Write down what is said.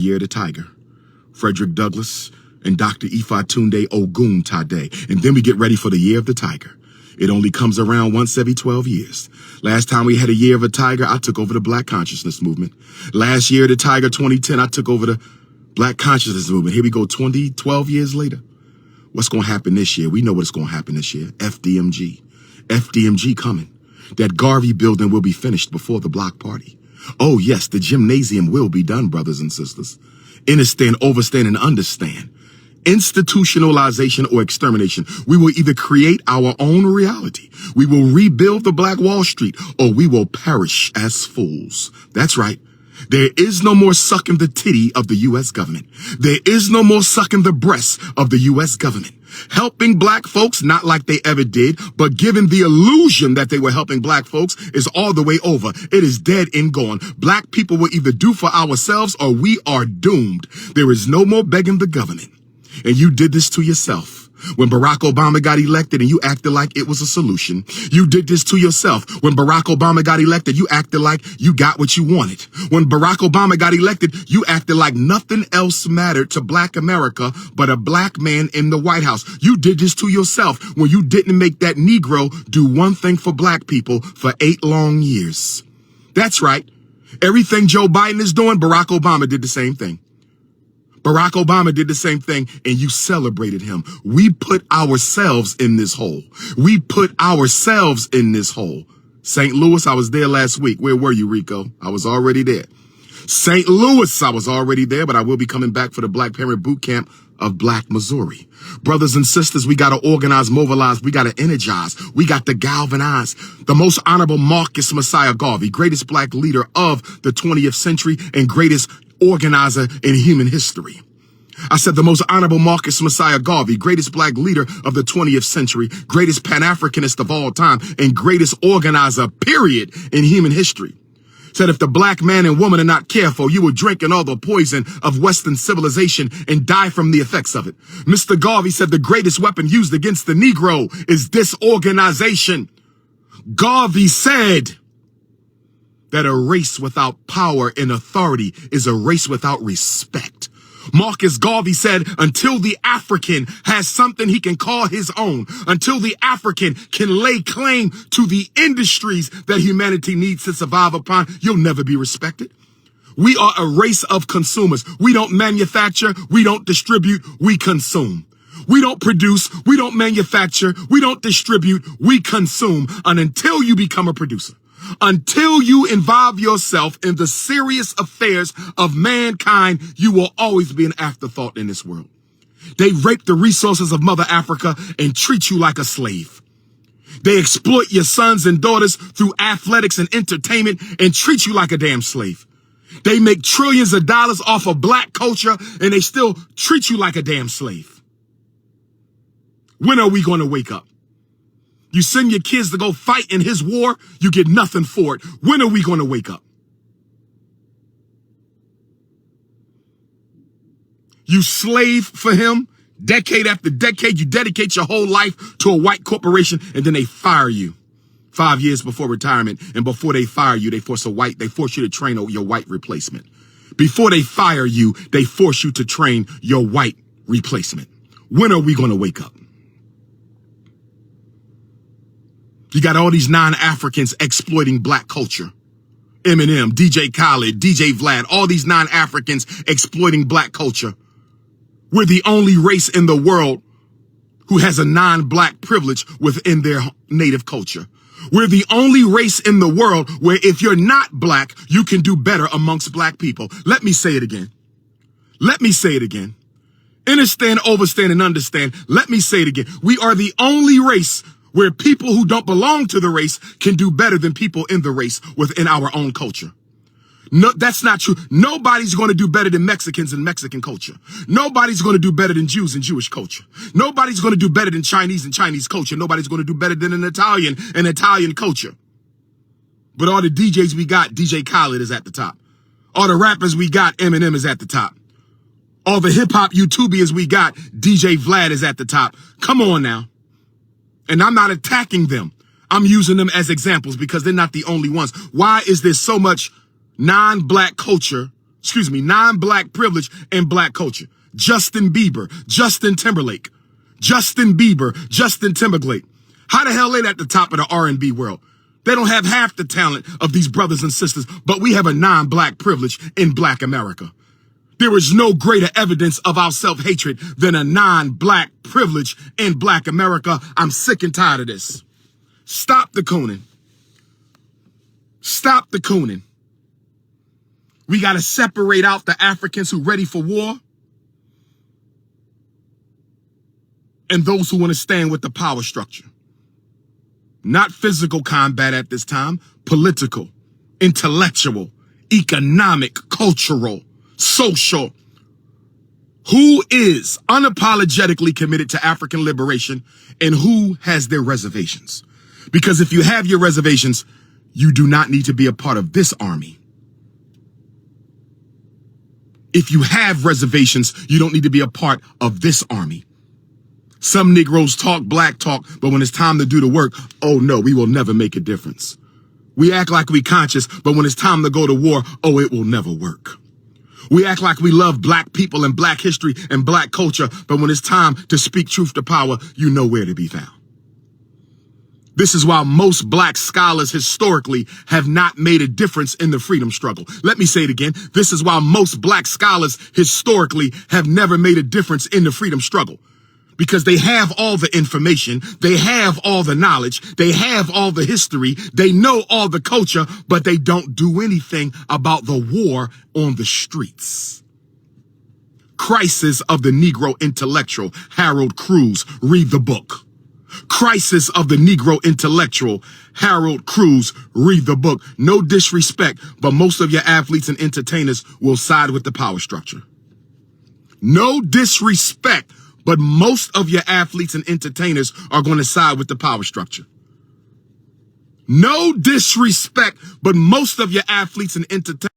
Year of the Tiger, Frederick Douglass, and Dr. Ifatunde Oguntade. And then we get ready for the Year of the Tiger. It only comes around once every 12 years. Last time we had a Year of a Tiger, I took over the Black Consciousness Movement. Last Year of the Tiger, 2010, I took over the Black Consciousness Movement. Here we go, 12 years later. What's going to happen this year? We know what's going to happen this year. FDMG. FDMG coming. That Garvey building will be finished before the block party. Oh, yes, the gymnasium will be done, brothers and sisters. Understand, overstand, and understand. Institutionalization or extermination. We will either create our own reality. We will rebuild the Black Wall Street, or we will perish as fools. That's right. There is no more sucking the titty of the U.S. government. There is no more sucking the breasts of the U.S. government. Helping black folks, not like they ever did, but giving the illusion that they were helping black folks is all the way over. It is dead and gone. Black people will either do for ourselves or we are doomed. There is no more begging the government. And you did this to yourself. When Barack Obama got elected and you acted like it was a solution. You did this to yourself. When Barack Obama got elected, you acted like you got what you wanted. When Barack Obama got elected, you acted like nothing else mattered to Black America but a black man in the White House. You did this to yourself when you didn't make that Negro do one thing for black people for 8 long years. That's right. Everything Joe Biden is doing, Barack Obama did the same thing. Barack Obama did the same thing, and you celebrated him. We put ourselves in this hole. We put ourselves in this hole. St. Louis, I was there last week. Where were you, Rico? I was already there. St. Louis, I was already there, but I will be coming back for the Black Parent Boot Camp of Black Missouri. Brothers and sisters, we got to organize, mobilize. We got to energize. We got to galvanize. The most honorable Marcus Messiah Garvey, greatest black leader of the 20th century and greatest organizer in human history. I said the most honorable Marcus Messiah Garvey, greatest black leader of the 20th century, greatest Pan-Africanist of all time, and greatest organizer, period, in human history. Said if the black man and woman are not careful, you will drink in all the poison of Western civilization and die from the effects of it. Mr. Garvey said the greatest weapon used against the Negro is disorganization. Garvey said that a race without power and authority is a race without respect. Marcus Garvey said, until the African has something he can call his own, until the African can lay claim to the industries that humanity needs to survive upon, you'll never be respected. We are a race of consumers. We don't manufacture, we don't distribute, we consume. We don't produce, we don't manufacture, we don't distribute, we consume. And until you become a producer, until you involve yourself in the serious affairs of mankind, you will always be an afterthought in this world. They rape the resources of Mother Africa and treat you like a slave. They exploit your sons and daughters through athletics and entertainment and treat you like a damn slave. They make trillions of dollars off of black culture and they still treat you like a damn slave. When are we going to wake up? You send your kids to go fight in his war, you get nothing for it. When are we going to wake up? You slave for him, decade after decade, you dedicate your whole life to a white corporation, and then they fire you 5 years before retirement. And before they fire you, they force you to train your white replacement. Before they fire you, they force you to train your white replacement. When are we going to wake up? You got all these non-Africans exploiting black culture. Eminem, DJ Khaled, DJ Vlad, all these non-Africans exploiting black culture. We're the only race in the world who has a non-black privilege within their native culture. We're the only race in the world where if you're not black, you can do better amongst black people. Let me say it again. Let me say it again. Understand, overstand, and understand. Let me say it again. We are the only race where people who don't belong to the race can do better than people in the race within our own culture. No, that's not true. Nobody's going to do better than Mexicans in Mexican culture. Nobody's going to do better than Jews in Jewish culture. Nobody's going to do better than Chinese in Chinese culture. Nobody's going to do better than an Italian in Italian culture. But all the DJs we got, DJ Khaled is at the top. All the rappers we got, Eminem is at the top. All the hip-hop YouTubers we got, DJ Vlad is at the top. Come on now. And I'm not attacking them. I'm using them as examples because they're not the only ones. Why is there so much non-black culture non-black privilege in black culture. Justin Bieber, Justin Timberlake, Justin Bieber, Justin Timberlake. How the hell they at the top of the R&B world? They don't have half the talent of these brothers and sisters, but we have a non-black privilege in black America. There is no greater evidence of our self-hatred than a non-black privilege in black America. I'm sick and tired of this. Stop the cooning. Stop the cooning. We got to separate out the Africans who ready for war and those who want to stand with the power structure. Not physical combat at this time, political, intellectual, economic, cultural, social. Who is unapologetically committed to African liberation and who has their reservations? Because if you have your reservations, you do not need to be a part of this army. If you have reservations, you don't need to be a part of this army. Some Negroes talk black talk, but when it's time to do the work, oh no, we will never make a difference. We act like we conscious, but when it's time to go to war, oh, it will never work. We act like we love black people and black history and black culture, but when it's time to speak truth to power, you know where to be found. This is why most black scholars historically have not made a difference in the freedom struggle. Let me say it again. This is why most black scholars historically have never made a difference in the freedom struggle. Because they have all the information, they have all the knowledge, they have all the history, they know all the culture, but they don't do anything about the war on the streets. Crisis of the Negro Intellectual, Harold Cruz, read the book. Crisis of the Negro Intellectual, Harold Cruz, read the book. No disrespect, but most of your athletes and entertainers will side with the power structure. No disrespect, but most of your athletes and entertainers are going to side with the power structure. No disrespect, but most of your athletes and entertainers